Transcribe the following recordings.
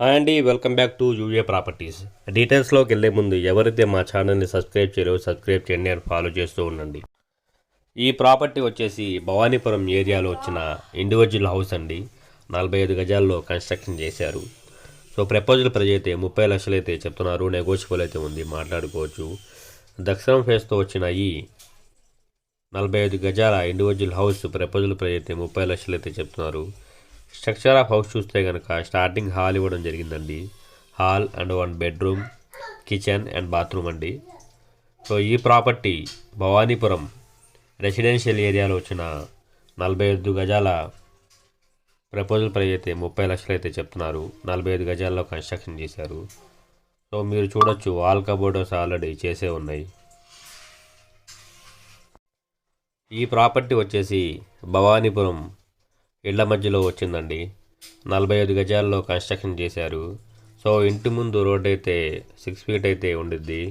Hi అండి, welcome back to UA properties. డీటెయిల్స్లోకి వెళ్ళే ముందు ఎవరైతే మా ఛానల్ని సబ్స్క్రైబ్ చేయలేదో సబ్స్క్రైబ్ చేయండి అని ఫాలో చేస్తూ ఉండండి. ఈ ప్రాపర్టీ వచ్చేసి భవానీపురం ఏరియాలో వచ్చిన ఇండివిజువల్ హౌస్ అండి. 45 గజాల్లో కన్స్ట్రక్షన్ చేశారు. సో ప్రపోజల్ ప్రైస్ అయితే 30 లక్షలు అయితే చెప్తున్నారు. నెగోషియబుల్ అయితే ఉంది, మాట్లాడుకోవచ్చు. దక్షిణం ఫేస్తో వచ్చిన ఈ 45 గజాల ఇండివిజువల్ హౌస్ ప్రపోజల్ ప్రైస్ అయితే 30 లక్షలు అయితే చెప్తున్నారు. స్ట్రక్చర్ ఆఫ్ హౌస్ చూస్తే కనుక స్టార్టింగ్ హాల్ ఇవ్వడం జరిగిందండి. Hall and 1 bedroom, kitchen and bathroom అండి. సో ఈ ప్రాపర్టీ భవానీపురం రెసిడెన్షియల్ ఏరియాలో వచ్చిన 45 గజాల ప్రపోజల్ ప్రైస్ అయితే 30 లక్షలు అయితే చెప్తున్నారు. 45 గజాల్లో కన్స్ట్రక్షన్ చేశారు. సో మీరు చూడొచ్చు, వాల్ కబోర్డ్స్ ఆల్రెడీ చేసే ఉన్నాయి. ఈ ప్రాపర్టీ వచ్చేసి భవానీపురం ఇళ్ల మధ్యలో వచ్చిందండి. 45 గజాల్లో కన్స్ట్రక్షన్ చేశారు. సో ఇంటి ముందు రోడ్ అయితే 6 ఫీట్ అయితే ఉండిద్ది.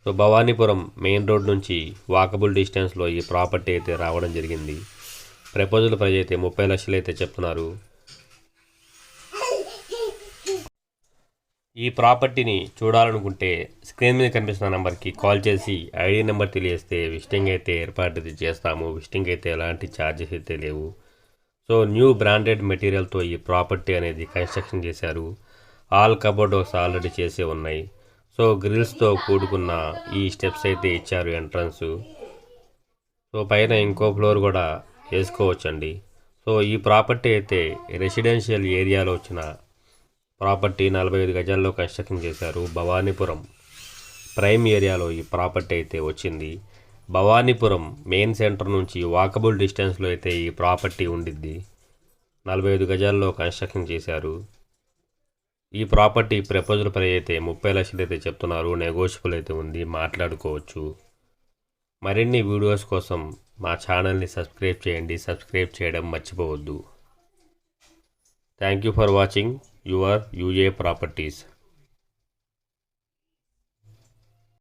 సో భవానీపురం మెయిన్ రోడ్ నుంచి వాకబుల్ డిస్టెన్స్లో ఈ ప్రాపర్టీ అయితే రావడం జరిగింది. ప్రపోజల్ ప్రైస్ అయితే 30 లక్షలు అయితే చెప్తున్నారు. ఈ ప్రాపర్టీని చూడాలనుకుంటే స్క్రీన్ మీద కనిపిస్తున్న నెంబర్కి కాల్ చేసి ఐడి నెంబర్ తెలియజేస్తే విజిటింగ్ అయితే ఏర్పాటు చేస్తాము. విజిటింగ్ అయితే ఎలాంటి ఛార్జెస్ అయితే లేవు. సో న్యూ బ్రాండెడ్ మెటీరియల్తో ఈ ప్రాపర్టీ అనేది కన్స్ట్రక్షన్ చేశారు. ఆల్ కబోర్డ్స్ ఆల్రెడీ చేసే ఉన్నాయి. సో గ్రిల్స్తో కూడుకున్న ఈ స్టెప్స్ అయితే ఇచ్చారు ఎంట్రన్స్. సో పైన ఇంకో ఫ్లోర్ కూడా వేసుకోవచ్చండి. సో ఈ ప్రాపర్టీ అయితే రెసిడెన్షియల్ ఏరియాలో వచ్చిన ప్రాపర్టీ 45 గజాల్లో కన్స్ట్రక్షన్ చేశారు. భవానీపురం ప్రైమ్ ఏరియాలో ఈ ప్రాపర్టీ అయితే వచ్చింది. భవానీపురం మెయిన్ సెంటర్ నుంచి వాకబుల్ డిస్టెన్స్లో అయితే ఈ ప్రాపర్టీ ఉండిద్ది. 45 గజాల్లో కన్స్ట్రక్షన్ చేశారు. ఈ ప్రాపర్టీ ప్రపోజల్ ప్రైస్ అయితే 30 లక్షలు అయితే చెప్తున్నారు. నెగోషియబుల్ అయితే ఉంది, మాట్లాడుకోవచ్చు. మరిన్ని వీడియోస్ కోసం మా ఛానల్ని సబ్స్క్రైబ్ చేయండి. సబ్స్క్రైబ్ చేయడం మర్చిపోవద్దు. Thank you for watching your UA properties.